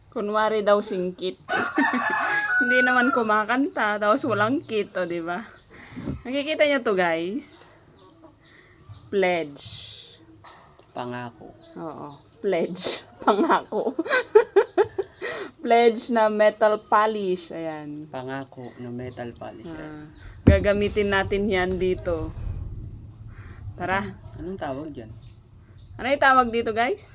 Kunwari daw singkit. Hindi naman kumakanta, tapos walang kit, o, di ba? Nakikita niyo to, guys? Pledge. Pangako. Oo, pledge. Pangako. Pledge na metal polish. Ayan. Pangako na metal polisher. Gagamitin natin yan dito. Tara. Anong tawag dyan? Ano yung tawag dito, guys?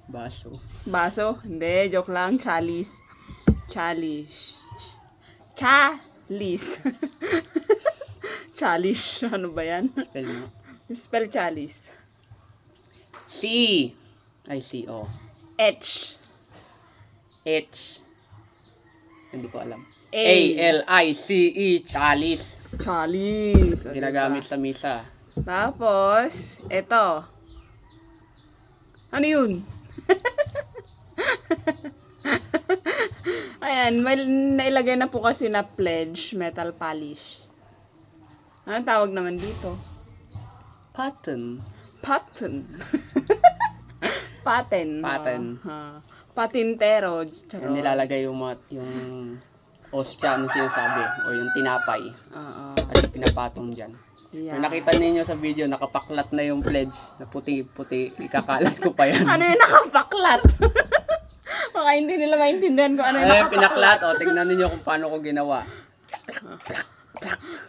Baso. Baso? Hindi, joke lang. Chalice. Chalice. Chalice. Chalice. Ano ba yan? Spell mo. Spell chalice. C. Ay, C-O. H. H. Hindi ko alam. A. A-L-I-C-E. Chalice. Chalice. O, Ginagamit diba? sa misa. Tapos, eto. Ano yun? Ayan, may nailagay na po kasi na pledge, metal polish. Anong tawag naman dito? Pattern. Patent. Patent. Patent. Patintero. Yung nilalagay yung ostya, ano sinasabi, o yung tinapay. Oo. At pinapatong dyan. Yeah. Kung nakita ninyo sa video, nakapaklat na yung pledge na puti-puti, ikakalat ko pa yan. Ano yung nakapaklat? Baka hindi nila maintindihan kung ano yung nakapaklat. Pinaklat, o, tignan ninyo kung paano ko ginawa.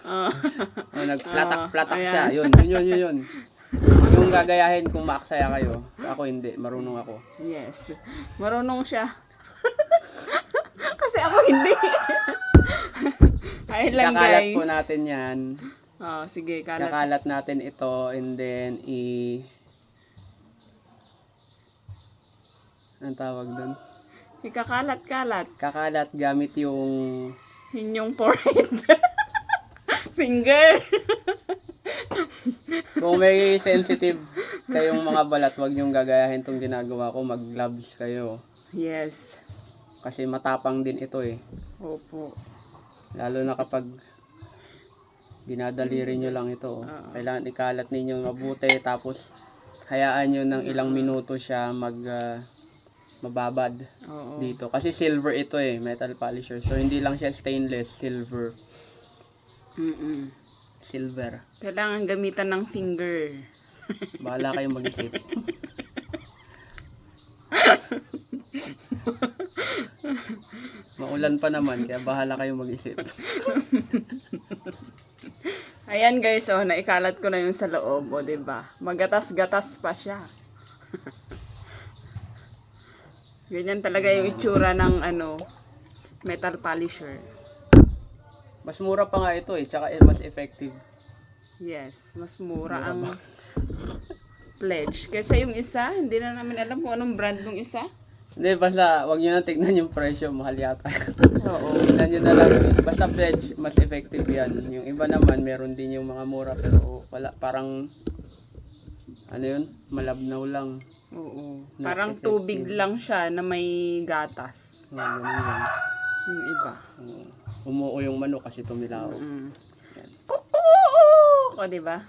O, nagplatak-platak siya. Yun. Huwag yung gagayahin kung maaksaya kayo. Ako hindi, marunong ako. Yes. Marunong siya. Kasi ako hindi. Ayun lang, Kakalat guys. po natin yan. Oh, sige, kalat. Kakalat natin ito and then anong tawag doon? Ikakalat-kalat. Kakalat gamit yung Inyong forehead. Finger. kung may sensitive kayong mga balat, wag niyong gagayahin tong ginagawa ko, mag-gloves kayo. Yes. Kasi matapang din ito eh. Opo. Lalo na kapag dinadaliri nyo lang ito. Kailangan ikalat ninyo mabuti, tapos hayaan nyo ng ilang minuto siya mababad. Oo. Dito. Kasi silver ito eh, metal polisher. So hindi lang siya stainless, silver. Silver. Kailangan gamitan ng finger. Bahala kayong mag-isip. Maulan pa naman, kaya bahala kayong mag-isip. Ayan guys, oh, naikalat ko na yung sa loob, o, diba? Magatas-gatas pa siya. Ganyan talaga yung itsura ng metal polisher. Mas mura pa nga ito eh, tsaka mas effective. Yes, mas mura ang pledge. Kaysa yung isa, hindi na namin alam kung anong brand ng isa. Hindi, basta wag nyo na tignan yung presyo, mahal yata. Oo. Tignan nyo na lang, basta pledge, mas effective yan. Yung iba naman, meron din yung mga mura, pero wala, parang, ano yun, malabnaw lang. Oo. Not Parang effective. tubig lang siya na may gatas. Ganun yan. Yung iba. Umuo yung manok kasi tumilaw. Yan. O, diba?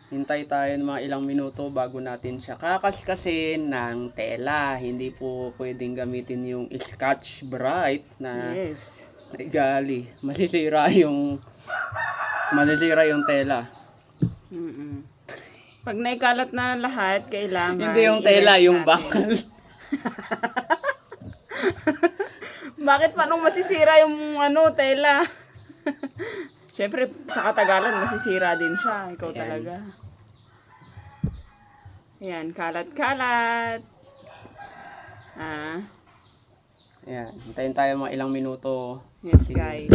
Hintay tayo ng mga ilang minuto bago natin siya kakaskasin ng tela. Hindi po pwedeng gamitin yung Scotch Brite na Yes. gali. Masisira yung tela. Pag naikalat na lahat, kailangan Hindi yung tela, i-rest yung natin. bakal. Bakit paano masisira yung tela? Siyempre, sa katagalan, masisira din siya. Ikaw Ayan. talaga. Ayan, kalat-kalat. Ayan, hintayin tayo mga ilang minuto. Yes, Sige. guys.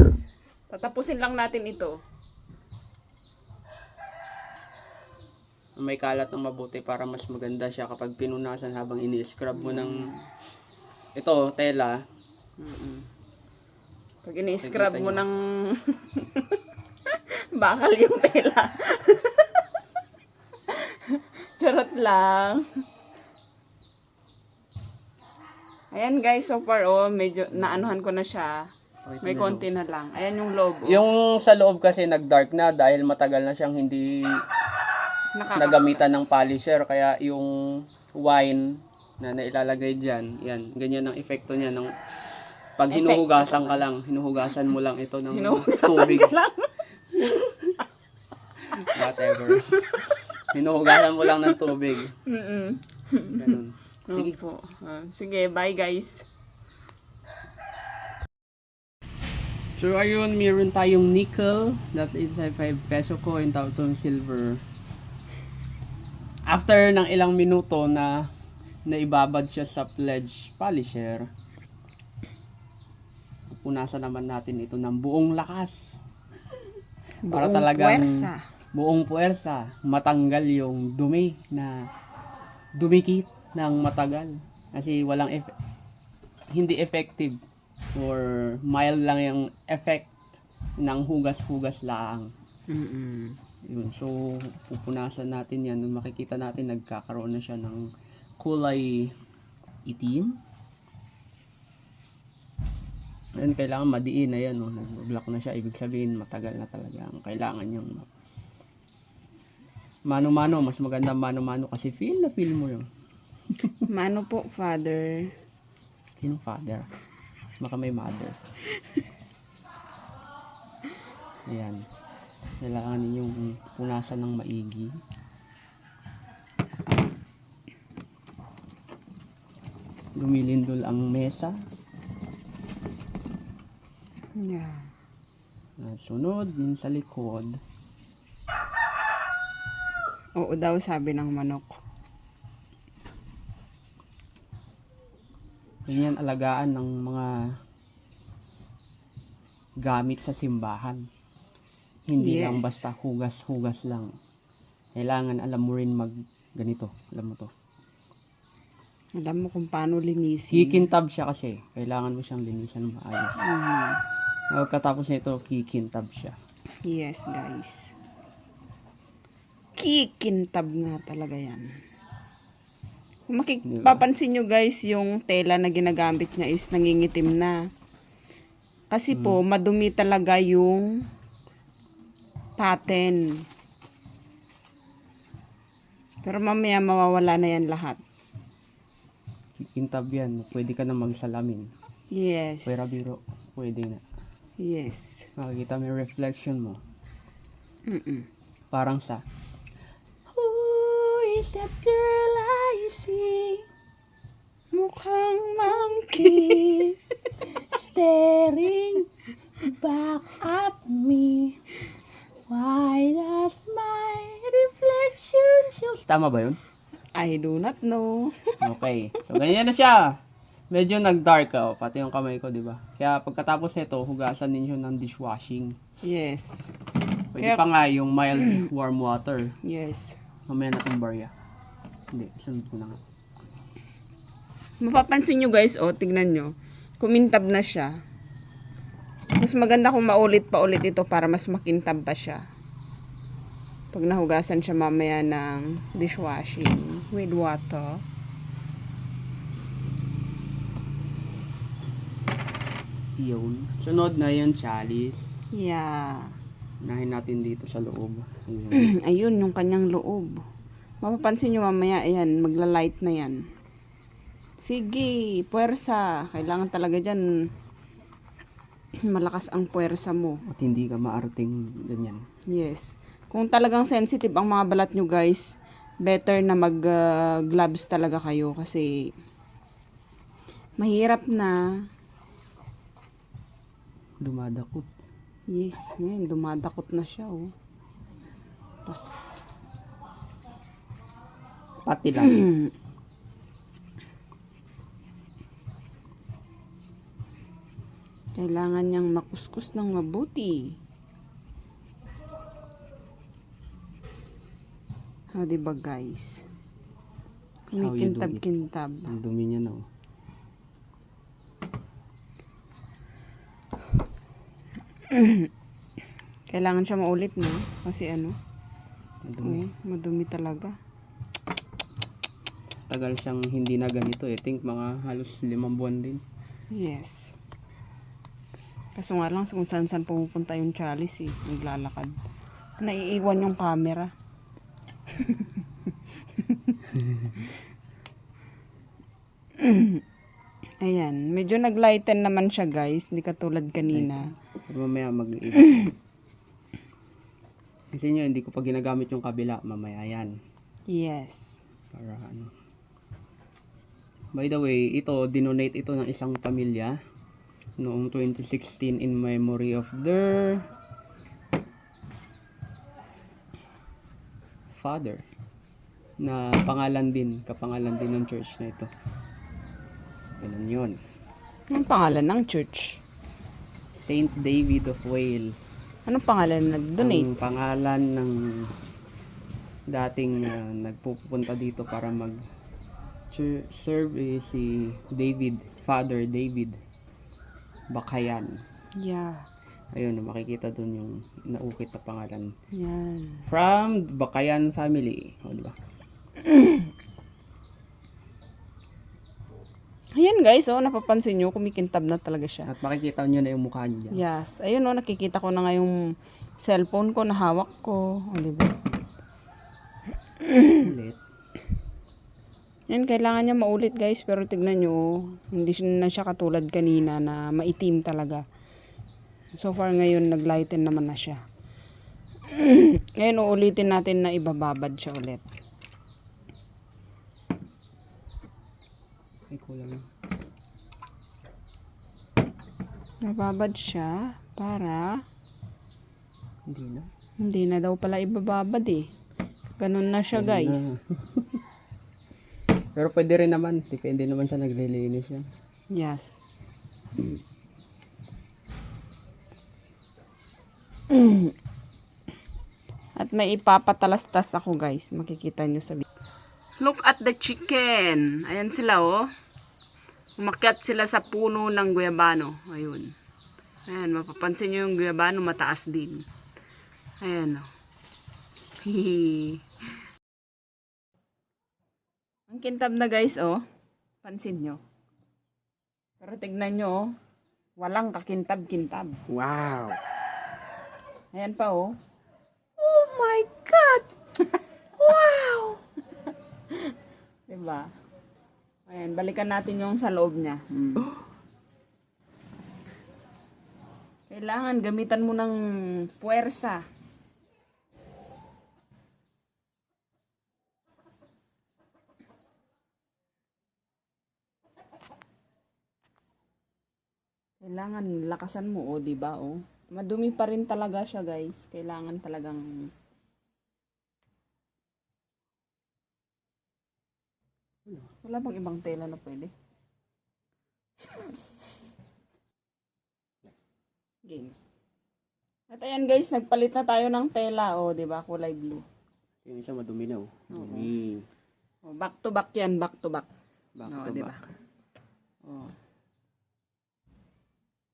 Tatapusin lang natin ito. May kalat ng mabuti para mas maganda siya kapag pinunasan habang ini-scrub mo ng ito, tela. Pag ini-scrub Nakikita mo nyo. ng bakal yung tela. Charot lang. Ayan guys, so far medyo naanuhan ko na siya. May konti na lang. Ayan yung loob. Yung sa loob kasi nag-dark na dahil matagal na siyang hindi nagamitan ng polisher, kaya yung wine na nailalagay dyan. Yan, ganyan ang epekto niya ng pag Effect. hinuhugasan ka lang, hinuhugasan mo lang ito ng Hinuhugasan tubig. ka lang. Whatever. Hinuhugasan mo lang ng tubig. Mm-mm. Ganun. Sige. Opo. Sige, bye guys. So ayun, meron tayong nickel. That's 85 peso coin, tapos silver. After ng ilang minuto na naibabad siya sa pledge polisher, pupunasan naman natin ito ng buong lakas. Para Buong talagang puwersa. buong puwersa, matanggal yung dumi na dumikit ng matagal. Kasi walang hindi effective or mild lang yung effect ng hugas-hugas lang. Mm-mm. Yun. So, pupunasan natin yan. Nung makikita natin, nagkakaroon na siya ng kulay itim. Ayun, kailangan madiin na yan. No? Nag-block na siya. Ibig sabihin, matagal na talaga. Ang kailangan yung mano-mano. Mas maganda mano-mano kasi feel na feel mo yun. Mano po, father? Sinong father? Baka may mother. Ayan. Kailangan ninyong punasan ng maigi. Lumilindol ang mesa. Yeah. At sunod din sa likod. Oo daw, sabi ng manok. Ganyan alagaan ng mga gamit sa simbahan. Hindi lang Yes. basta hugas-hugas lang. Kailangan alam mo rin mag ganito. Alam mo to. Alam mo kung paano linisin. Kikintab siya kasi. Kailangan mo siyang linisan ng maayos. Mhm. Pagkatapos nito, kikintab siya. Yes, guys. Kikintab nga talaga yan. Kung mapapansin nyo guys, yung tela na ginagamit niya is nangingitim na. Kasi po, madumi talaga yung pattern. Pero mamaya mawawala na yan lahat. Kikintab yan. Pwede ka na magsalamin. Yes. Pwera biro. Pwede na. Yes. Makikita mo yung reflection mo. Mm-mm. Parang sa Who is that girl I see? Mukhang monkey. Staring back at me. Why does my reflection show? Tama ba yun? I do not know. Okay. So, ganyan na siya. Medyo nag-dark pati yung kamay ko, di ba? Kaya pagkatapos nito, hugasan ninyo ng dishwashing. Yes. Pwede pa nga yung mild warm water. Yes. Mamaya na itong barya. Hindi, sunod ko na nga. Mapapansin nyo guys, tignan nyo. Kumintab na siya. Mas maganda kung maulit pa ulit ito para mas makintab pa siya. Pag nahugasan siya mamaya ng dishwashing with water. Yun. Sunod na yun, chalice. Yeah. Unahin natin dito sa loob. Ayun. Ayun, yung kanyang loob. Mapapansin nyo mamaya, ayan, magla-light na yan. Sige, puwersa. Kailangan talaga dyan malakas ang puwersa mo. At hindi ka maarting ganyan. Yes. Kung talagang sensitive ang mga balat nyo guys, better na mag-gloves talaga kayo kasi mahirap na. Dumadakot. Yes, ngayon dumadakot na siya oh. Tapos, Pati lang. kailangan niyang makuskus ng mabuti. Diba guys? Kumikintab-kintab. Ang dumi niya na. Kailangan siya maulit no? Kasi ano? Madumi. Madumi talaga. Tagal siyang hindi na ganito eh. Think mga halos 5 buwan din. Yes. Kaso nga lang kung saan pumupunta yung chalice eh. Naglalakad. Naiiwan yung camera. Ayan, medyo naglighten naman siya guys, hindi katulad kanina. Pero mamaya mag-iba. Kasi nyo, hindi ko pa ginagamit yung kabila. Mamaya yan. Yes. Para ano. By the way, ito, dinonate ito ng isang pamilya noong 2016 in memory of their father na kapangalan din ng church na ito. Ganun yun. Anong pangalan ng church? Saint David of Wales. Anong pangalan na nag-donate? Ang pangalan ng dating nagpupunta dito para serve si David, Father David Bakayan. Yeah. Ayun, makikita dun yung naukit na pangalan. Yan. From Bakayan family. O, diba? Ayan guys, oh, napapansin nyo, kumikintab na talaga siya. At makikita nyo na yung mukha niya dyan. Yes. Ayun, oh, nakikita ko na nga yung cellphone ko na hawak ko. O, diba? Ulit. Yan, kailangan niya maulit guys. Pero tignan nyo, oh, hindi na siya katulad kanina na maitim talaga. So far ngayon, naglighten naman na siya. Ngayon, uulitin natin na ibababad siya ulit. Ay, kulang na. Nababad siya para Hindi na. hindi na daw pala ibababad eh. Ganun na siya guys. Pero pwede rin naman. Depende naman sa naglilinis yan. Yes. At may ipapatalastas ako guys. Makikita nyo sa video. Look at the chicken. Ayan sila oh. Umakyat sila sa puno ng guyabano. Ayun. Ayan, mapapansin nyo yung guyabano mataas din. Ayan oh. Hihi. Ang kintab na guys oh. Pansin nyo. Pero tignan nyo oh. Walang kakintab-kintab. Wow! Ayan pa oh. Oh my God! Wow! Diba? Ayan, balikan natin yung sa loob niya. Kailangan gamitan mo ng puwersa. Kailangan lakasan mo, oh, 'di ba, oh. Madumi pa rin talaga siya, guys. Kailangan talagang wala bang ibang tela na pwede? Game. At ayan, guys, nagpalit na tayo ng tela, oh, 'di ba? Kulay blue. Yung isa madumi na oh. Dumi. Oh, back to back 'yan, back to back. Back Oh, to diba? back. Oh.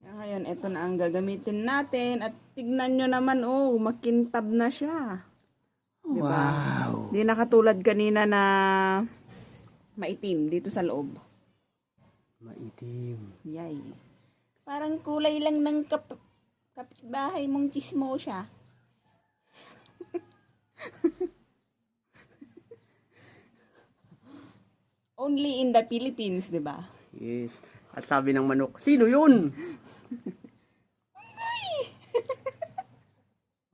Ngayon, ito na ang gagamitin natin. At tignan nyo naman, oh, makintab na siya. Diba? Wow! Di na katulad kanina na maitim dito sa loob. Maitim. Yay. Parang kulay lang ng kapitbahay mong chismosa. Only in the Philippines, diba? Yes. At sabi ng manok, sino yun?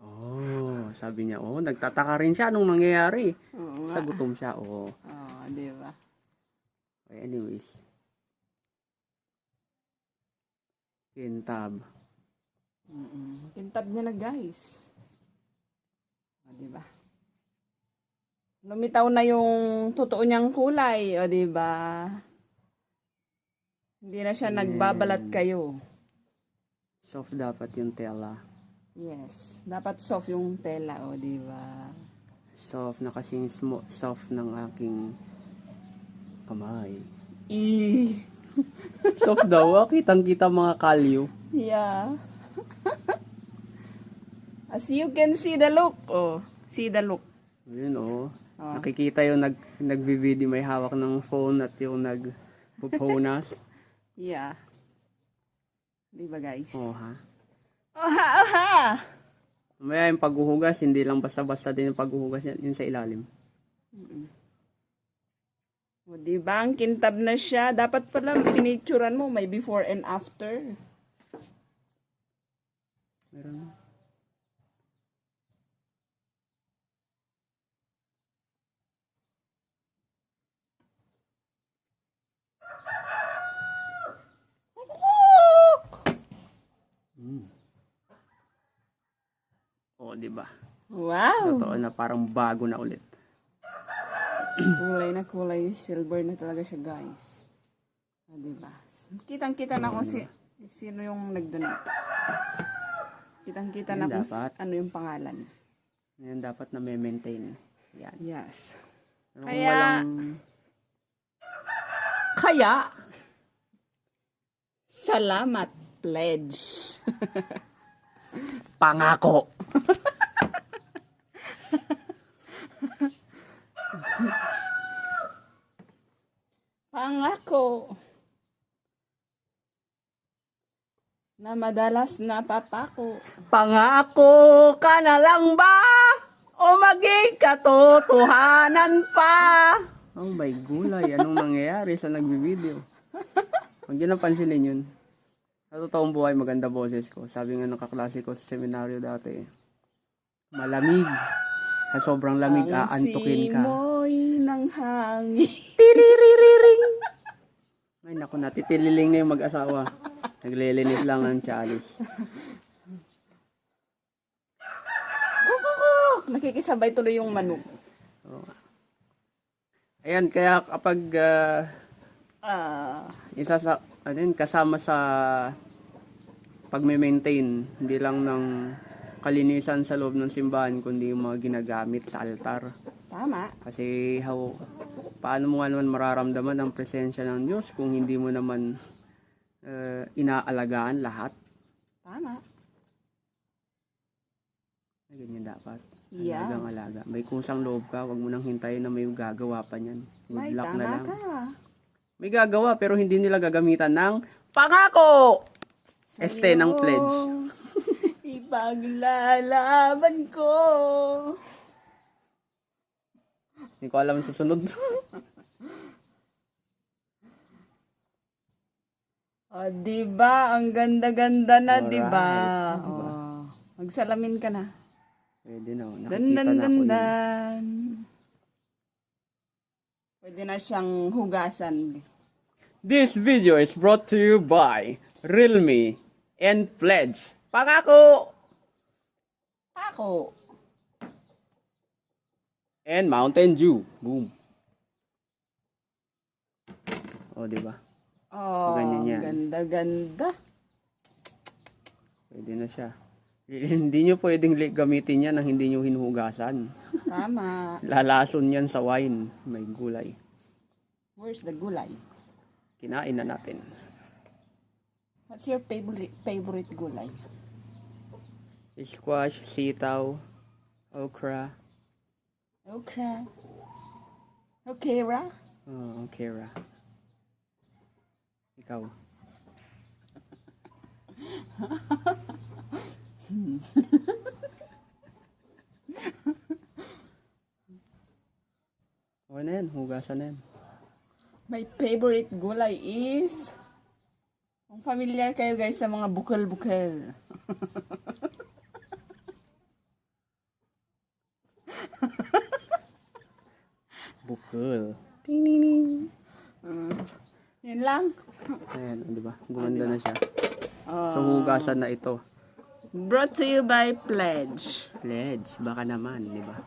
Oh, sabi niya, oh, nagtataka rin siya anong nangyayari. Oo Sa nga. gutom siya, oh. Oh, diba? Okay, anyways. Kintab. Kintab niya na, guys. O, diba? Lumitaw na yung totoo niyang kulay. O, diba? Hindi na siya nagbabalat kayo. Soft dapat yung tela. Yes. Dapat soft yung tela. O, diba? Soft na kasing soft ng aking kamay. Soft daw, kitang-kita mga kalyo. Yeah. As you can see the look. Oh, see the look. Ayun, oh. Ah. Nakikita yung nag-video may hawak ng phone at yung nagpuponas. Yeah. Diba, guys? Oh, ha? Oha, oha! Mamaya yung paghuhugas, hindi lang basta-basta din yung paghuhugas yun sa ilalim. O, diba? Ang kintab na siya. Dapat pala pinicturan mo, may before and after. Meron. O, diba? Wow! Totoo na parang bago na ulit. Kulay na kulay. Silver na talaga siya, guys. O, diba? Kitang-kita na kung sino yung nag-donate. Kitang-kita na Yan kung dapat. ano yung pangalan. Ngayon dapat na may maintain. Yan. Yes. Pero kung Kaya- walang... Kaya, salamat, pledge. Pangako! Pangako na madalas napapako. Pangako ka na lang ba? O maging katotohanan pa? Oh my gulay, anong nangyayari sa nagbibideo? Huwag nyo nang pansinin yun. Sa totoong buhay, maganda boses ko. Sabi nga ng kaklase ko sa seminaryo dati, malamig. Sa sobrang lamig, aantukin ka. Simoy ng hangin. Tiririring! Ay naku, natitililing na yung mag-asawa. Naglilinis lang ng chalice. Nakikisabay tuloy yung manok. Ayan, kaya kapag kasama sa pag-maintain, hindi lang ng kalinisan sa loob ng simbahan, kundi yung mga ginagamit sa altar. Tama. Kasi paano mo nga naman mararamdaman ang presensya ng Diyos kung hindi mo naman inaalagaan lahat? Tama. Ganyan dapat. Yeah. Alagang-alaga. May kusang loob ka, wag mo nang hintayin na may gagawa pa niyan. May Good luck na tama lang. ka. May gagawa pero hindi nila gagamitan ng pangako! Este ng pledge. Ipaglalaban ko. Hindi ko alam ang susunod. Diba? Ang ganda-ganda na, Alright. diba? Diba? Magsalamin ka na. Pwede na. Dan, Nakikita dan, na dan, ako yun. dan. Pwede na siyang hugasan. This video is brought to you by Realme and Pledge. Pangako! Ako. And Mountain Dew. Boom. O, diba? Oh, Ganyan yan. ganda-ganda. Pwede na siya. Hindi nyo pwedeng gamitin yan nang hindi nyo hinuhugasan. Tama. Lalason yan sa wine. May gulay. Where's the gulay? Kinain na natin. What's your favorite gulay? Squash, sitaw, okra. Okra. Okra? Oh, okra. Ikaw. Okay na yan, hugasan na yan. My favorite gulay is... Kung familiar kayo guys sa mga bukal-bukal. Bukal. Yan lang. Ayan, di ba? Gumanda na siya. Oh. So, hugasan na ito. Brought to you by Pledge. Pledge, baka naman, di ba?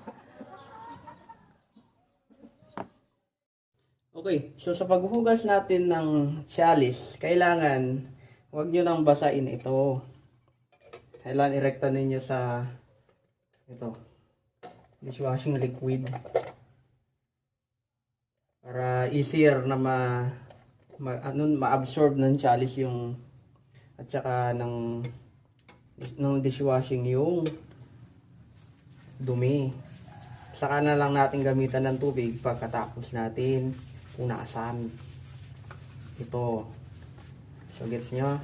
Okay, so sa paghuhugas natin ng chalice, kailangan huwag nyo nang basain ito. Kailangan irekta ninyo sa ito, dishwashing liquid. Para easier na ma-absorb ng chalice yung at saka ng dishwashing yung dumi. Saka na lang natin gamitan ng tubig pagkatapos natin punasan. Ito. So, gets nyo?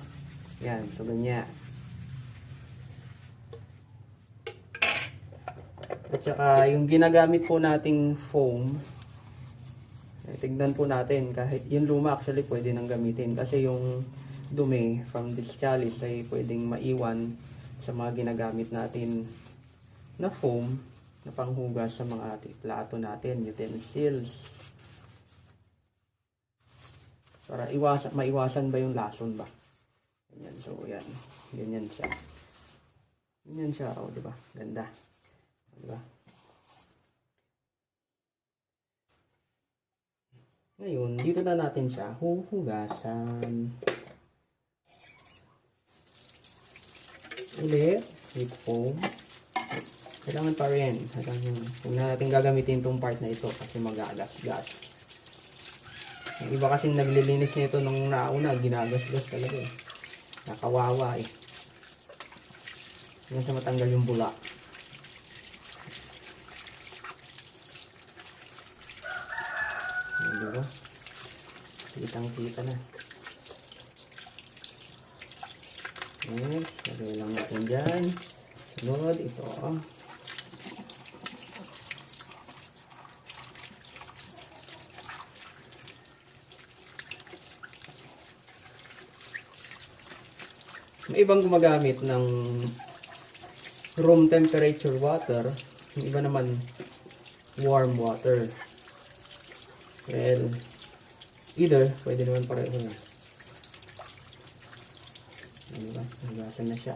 Yan. So, ganyan. At saka, yung ginagamit po nating foam, tignan po natin kahit yung luma actually pwede nang gamitin kasi yung dumi from this chalice ay pwedeng maiwan sa mga ginagamit natin na foam na panghugas sa mga plato natin, utensils. Para maiwasan ba yung lason ba? Ganyan, so yan. Ganyan siya. Ganyan siya, oh, di ba? Ganda. Di ba? Ngayon, dito na natin siya huhugasan. Ulit, with foam. Kailangan pa rin. Huwag na natin gagamitin itong part na ito kasi magagas-gas. Yung iba kasing naglilinis nito nung nauna, ginagasgas talaga eh. Nakawawa eh. Yan sa matanggal yung bula. Diba? Kitang-kita na. Yes, lagay lang natin dyan. Sunod, ito. May ibang gumagamit ng room temperature water. Yung iba naman warm water. Well, either, pwede naman pareho na. Diba? Nagasan na siya.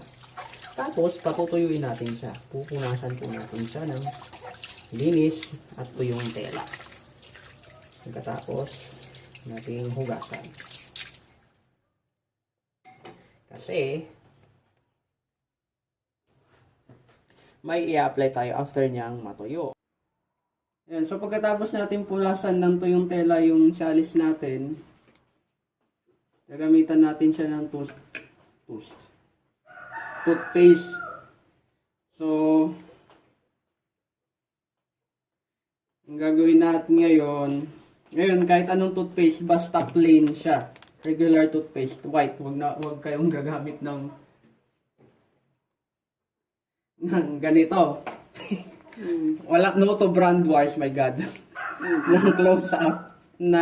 Tapos, patutuyuin natin siya. Pupunasan po natin siya ng linis at tuyong tela. Pagkatapos, natin hugasan. Kasi, may i-apply tayo after niyang matuyo. Ayan, so pagkatapos natin punasan ng tuyong tela yung chalice natin, gagamitan natin siya ng toothpaste. So, ang gagawin natin ngayon kahit anong toothpaste, basta plain siya. Regular toothpaste, white. Huwag kayong gagamit ng ganito. No to brand wars, my God. Ng close up na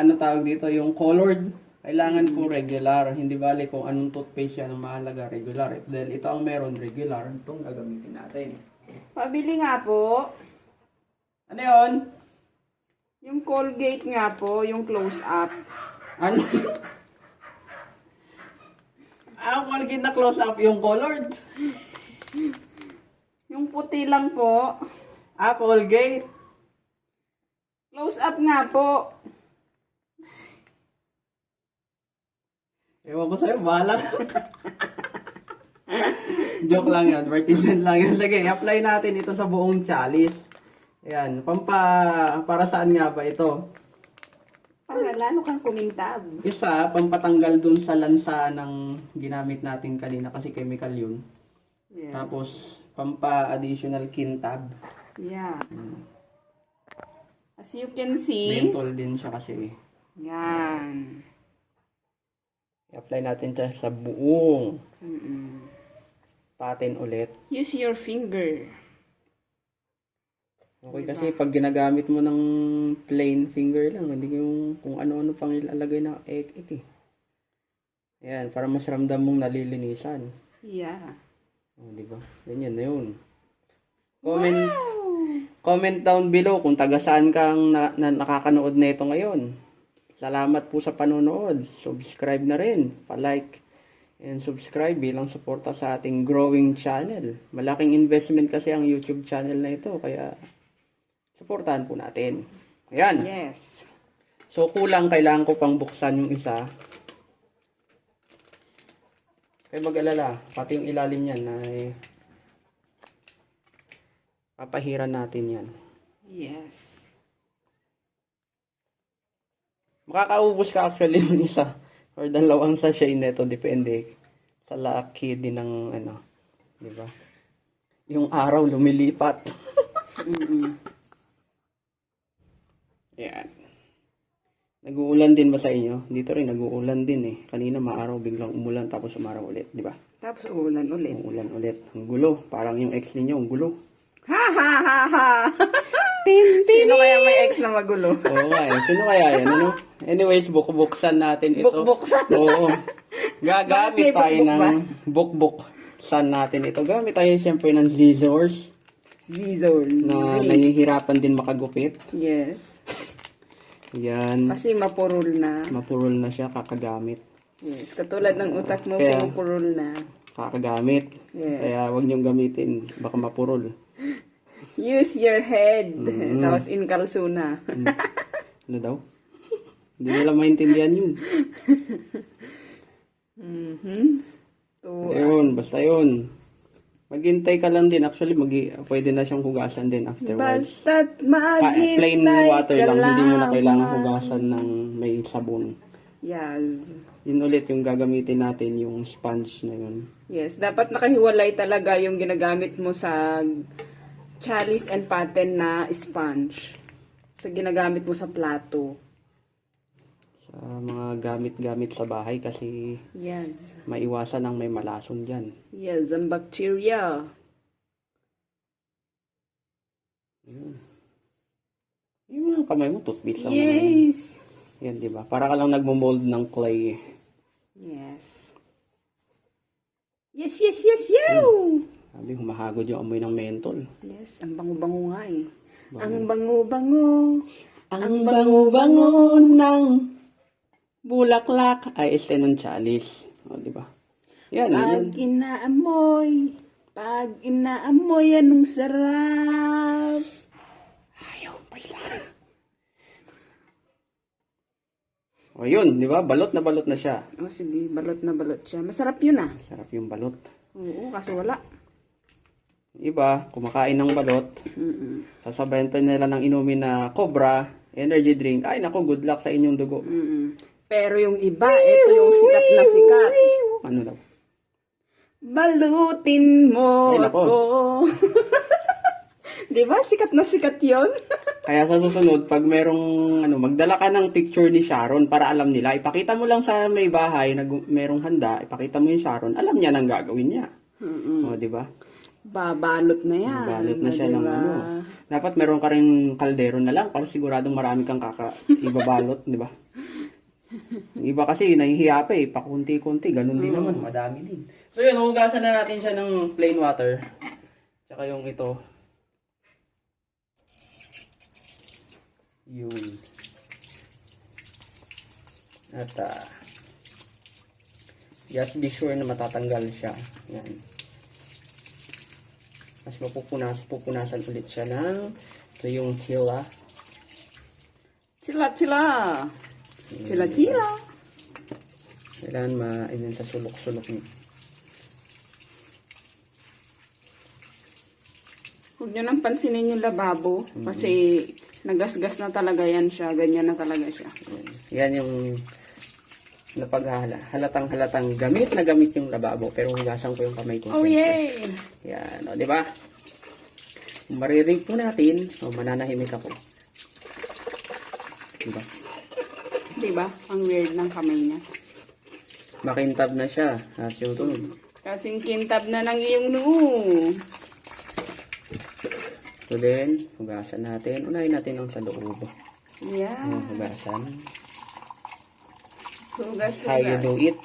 ano tawag dito, yung colored. Kailangan po regular. Hindi bali kung anong toothpaste yan ang mahalaga, regular. Dahil ito ang meron regular, itong gagamitin natin. Pabili nga po. Ano yun? Yung Colgate nga po, yung close up. Ano? Colgate na close up yung colored. Yung puti lang po. Colgate. Close up nga po. Ewan ko sa'yo, bahala. Joke lang yan, advertisement lang yan. Sige, apply natin ito sa buong chalice. Ayan, para saan nga ba ito? Para lalo kang kumintab. Isa, pampatanggal dun sa lansa ng ginamit natin kanina kasi chemical yun. Yes. Tapos, pampa-additional kintab. Yeah. As you can see. Menthol din siya kasi. Yan. I-apply natin siya sa buong patin ulit. Use your finger. Okay, kasi pag ginagamit mo ng plain finger lang, hindi yung kung ano-ano pang ilalagay na ek eh. Ayan, para mas ramdam mong nalilinisan. Yeah. Di ba? Ganyan na yun. Comment down below kung taga saan kang nakakanood na ito ngayon. Salamat po sa panonood. Subscribe na rin. Pa-like and subscribe bilang suporta sa ating growing channel. Malaking investment kasi ang YouTube channel na ito, kaya suportahan po natin. Ayan. Yes. So, kailangan ko pang buksan yung isa. Kaya mag-alala, pati yung ilalim yan ay papahiran natin yan. Yes. Makakaubos ka actually yung isa or dalawang sachet nito, depende sa laki din ng ano, di ba? Yung araw lumilipat. Yan. Nag-uulan din ba sa inyo? Dito rin nag-uulan din eh. Kanina maaraw biglang umulan tapos umaraw ulit, di ba? Tapos ulan ulit. Umulan ulit. Ang gulo. Parang yung ex ninyo, ang gulo. Ha ha ha ha! Sino kaya may ex na magulo? Oo nga eh. Sino kaya yan? Ano? Anyways, buksan natin ito. Bukbuksan? Oo. Bakit may Gagamit tayo bukbuk ba? ng buksan natin ito. Gamit tayo siyempre ng scissors Z-zone. na nahihirapan din makagupit. Yes. Yan. Kasi mapurol na. Mapurol na siya kakagamit. Yes. Katulad ng utak mo, Kaya- pumupurol na. Kakagamit. Yes. Kaya huwag niyong gamitin. Baka mapurol. Use your head. Tapos inkalso na. Ano daw? Hindi nila maintindihan yun. To, Ayun, basta yun. Maghintay ka lang din. Actually, pwede na siyang hugasan din afterwards. basta't maghintay Plain water ka lang. Hindi mo na kailangan lamang. hugasan ng may sabon. Yes. Yun ulit yung gagamitin natin, yung sponge na yun. Yes. Dapat nakahiwalay talaga yung ginagamit mo sa chalice and paten na sponge. Sa ginagamit mo sa plato. Sa mga gamit-gamit sa bahay kasi Yes. maiwasan ang may malason dyan. Yes, ang bacteria. Yung mga kamay mo, toothpaste lang naman. Yes. Yan, di ba? Para ka lang nagmo-mold ng clay. Yes. Yes, yes, yes, yo! Sabi, humahagod yung amoy ng mentol. Yes, ang bango-bango nga eh. Ang bango-bango. Ang bango-bango ng bulaklak ay este ng chalice. O, di ba? Yan, yun. Pag inaamoy, anong sarap. Ayaw, paisa. O, yun, di ba? Balot na siya. Oh, sige, balot na balot siya. Masarap yun ah. Sarap yung balot. Oo, kaso wala. Iba, kumakain ng balot. Sasabayan pa nila ng inumin na Cobra, energy drink. Ay, naku, good luck sa inyong dugo. Pero yung iba, ito yung sikat na sikat. Ano daw? Balutin mo Ay, nako. ako. Di ba? Sikat na sikat yun. Kaya sa susunod, pag merong, magdala ka ng picture ni Sharon para alam nila, ipakita mo lang sa may bahay na merong handa, ipakita mo yung Sharon, alam niya nang gagawin niya. O, di ba? Babalot na yan. Balot na siya ng diba? Dapat meron ka rin kaldero na lang para siguradong marami kang ibabalot, di ba? Yung iba kasi nahihiya pa eh, pakunti-kunti, ganun din naman, madami din. So yun, hugasan na natin siya ng plain water. Tsaka yung ito. Yun. At just be sure na matatanggal siya. Yan. Mas pupunasan ulit siya ng ito yung tila. Tila. Tila. Kailangan ma-inan sa sulok-sulok niya. Huwag nyo nang pansinin yung lababo. Kasi nagasgas na talaga yan siya. Ganyan na talaga siya. Yan yung halatang gamit na gamit yung lababo. Pero hugasan ko yung kamay ko. Oh, yay! Yan, o, di ba? Maririg po natin. O, mananahimik ako. Di ba? Diba? Ang weird ng kamay niya. Makintab na siya. As yung tunog. Kasing kintab na ng iyong noo. So then, hugasan natin. Unahin natin ang sa loob. Yeah. Hugasan. Hugas. How you do it.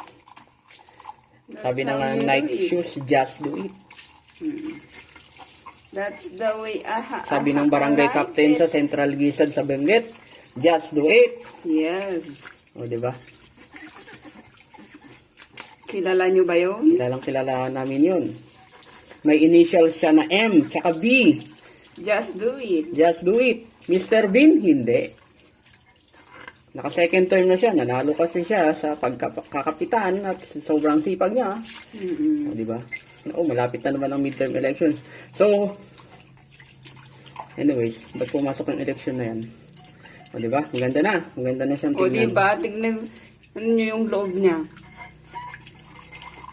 That's Sabi na how nga you Nike do it. shoes, just do it. That's the way. Sabi ng barangay captain sa Central Gisad sa Benguet, just do it. Yes. O, di ba? Kilala nyo ba yun? Kilala namin yun. May initials siya na M, tsaka B. Just do it. Just do it. Mr. Bean, hindi. Naka second term na siya. Nanalo kasi siya sa pagkakapitan at sobrang sipag niya. O, di ba? O, malapit na naman ang midterm elections. So, anyways, ba't pumasok yung election na yan? O, di ba? Maganda na. Maganda na siyang O tingnan. diba? Tignan nyo yung loob niya.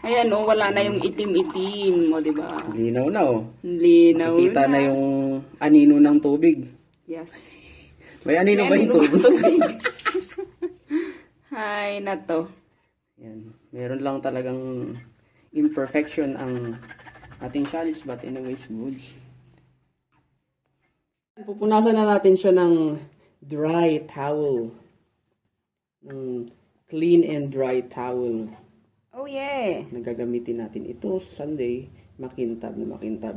Ayan o, wala na yung itim-itim. O diba? Linaw na, oh. Linaw Kita na yung anino ng tubig. Yes. May anino ba yung Anino tubig? ng tubig? Hay na to. Yan. Meron lang talagang imperfection ang ating chalice, but anyways, good. Pupunasan na natin siya ng dry towel. Ng clean and dry towel. Oh yeah. Nagagamitin natin ito sa Sunday. Makintab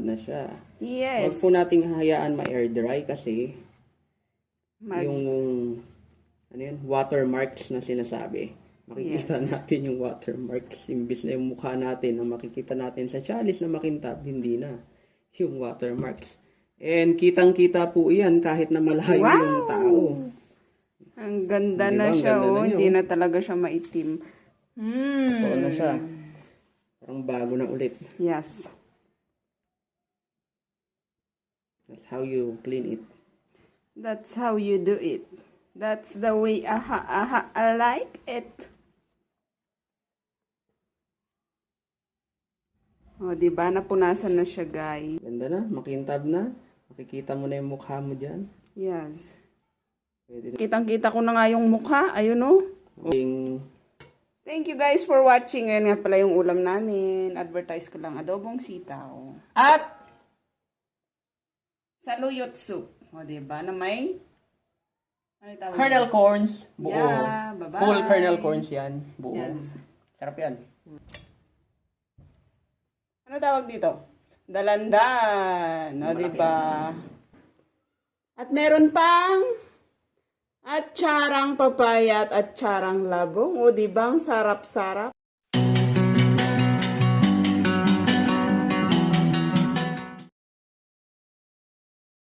na siya. Huwag Yes. po nating hayaan ma-air dry kasi yung ano yun, watermarks na sinasabi. Makikita natin yung watermarks. Imbis na yung mukha natin ang makikita natin sa chalice na makintab, hindi na. Yung watermarks. And kitang-kita po iyan kahit na malayo yung tao. Ang ganda Di ba? na Ang siya, ganda na oh. niya, Hindi na talaga siya maitim. Totoo na siya. Parang bago na ulit. Yes. That's how you clean it. That's how you do it. That's the way I like it. O, diba? Napunasan na siya, guys. Ganda na, makintab na. Makikita mo na yung mukha mo dyan. Yes. Pwede na. Kitang-kita ko na nga yung mukha. Ayun, oh. Yung Thank you guys for watching. Ngayon nga pala yung ulam namin. Advertise ko lang, adobong sitaw. At saluyot soup. O, diba? Na may ano tawag? Kernel corns, buo. Yeah, bye-bye. Whole kernel corns yan, buo. Yes. Sarap yan. Ano tawag dito? Dalandan. O, diba? At meron pang atsarang papaya at atsarang labong. O, diba? Ang sarap-sarap.